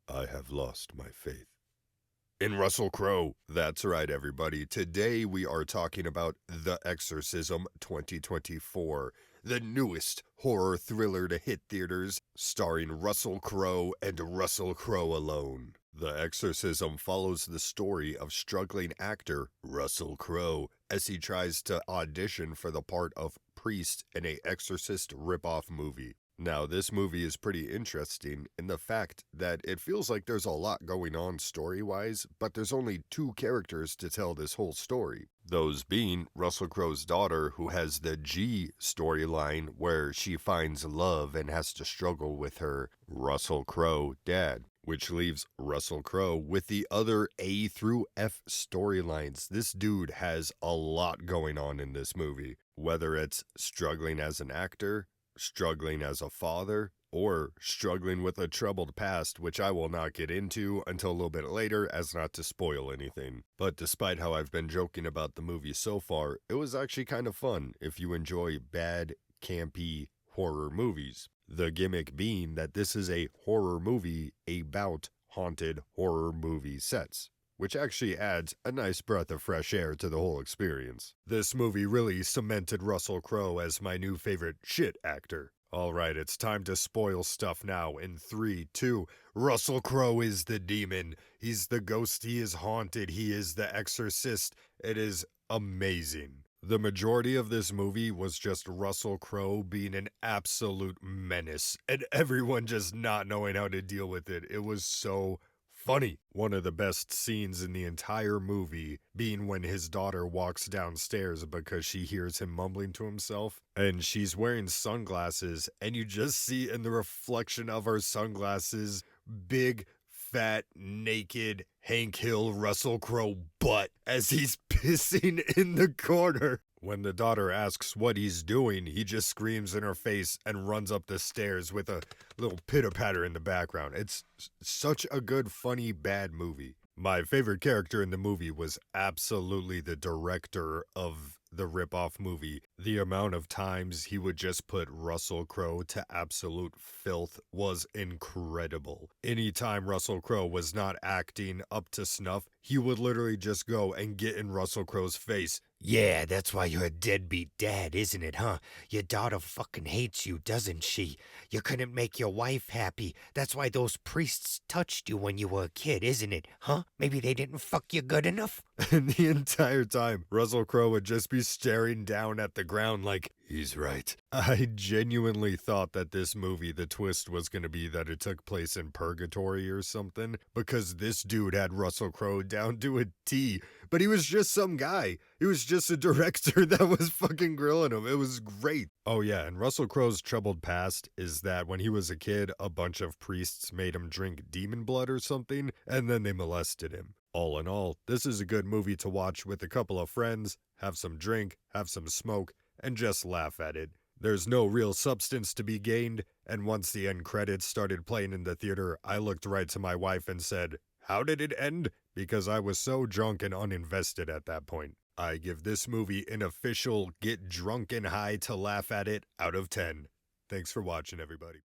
I have lost my faith in Russell Crowe. That's right, everybody. Today we are talking about The Exorcism 2024, the newest horror thriller to hit theaters, starring Russell Crowe and Russell Crowe alone. The Exorcism follows the story of struggling actor Russell Crowe as he tries to audition for the part of priest in a Exorcist ripoff movie. Now, this movie is pretty interesting in the fact that it feels like there's a lot going on story-wise, but there's only two characters to tell this whole story. Those being Russell Crowe's daughter, who has the G storyline where she finds love and has to struggle with her Russell Crowe dad, which leaves Russell Crowe with the other A through F storylines. This dude has a lot going on in this movie, whether it's struggling as an actor, struggling as a father, or struggling with a troubled past, which I will not get into until a little bit later as not to spoil anything. But despite how I've been joking about the movie so far, it was actually kind of fun if you enjoy bad, campy horror movies. The gimmick being that this is a horror movie about haunted horror movie sets, which actually adds a nice breath of fresh air to the whole experience. This movie really cemented Russell Crowe as my new favorite shit actor. Alright, it's time to spoil stuff now in 3, 2, Russell Crowe is the demon. He's the ghost, he is haunted, he is the exorcist. It is amazing. The majority of this movie was just Russell Crowe being an absolute menace, and everyone just not knowing how to deal with it. It was so funny. One of the best scenes in the entire movie being when his daughter walks downstairs because she hears him mumbling to himself, and she's wearing sunglasses, and you just see in the reflection of her sunglasses, big, fat, naked Hank Hill Russell Crowe butt as he's pissing in the corner. When the daughter asks what he's doing, he just screams in her face and runs up the stairs with a little pitter-patter in the background. It's such a good, funny, bad movie. My favorite character in the movie was absolutely the director of the ripoff movie. The amount of times he would just put Russell Crowe to absolute filth was incredible. Anytime Russell Crowe was not acting up to snuff, he would literally just go and get in Russell Crowe's face. Yeah, that's why you're a deadbeat dad, isn't it, huh? Your daughter fucking hates you, doesn't she? You couldn't make your wife happy. That's why those priests touched you when you were a kid, isn't it, huh? Maybe they didn't fuck you good enough? And the entire time, Russell Crowe would just be staring down at the ground like, he's right. I genuinely thought that this movie, the twist was going to be that it took place in purgatory or something, because this dude had Russell Crowe down to a T, but he was just some guy. He was just a director that was fucking grilling him. It was great. Oh yeah, and Russell Crowe's troubled past is that when he was a kid, a bunch of priests made him drink demon blood or something, and then they molested him. All in all, this is a good movie to watch with a couple of friends, have some drink, have some smoke, and just laugh at it. There's no real substance to be gained, and once the end credits started playing in the theater, I looked right to my wife and said, "How did it end?" Because I was so drunk and uninvested at that point. I give this movie an official get drunk and high to laugh at it out of 10. Thanks for watching, everybody.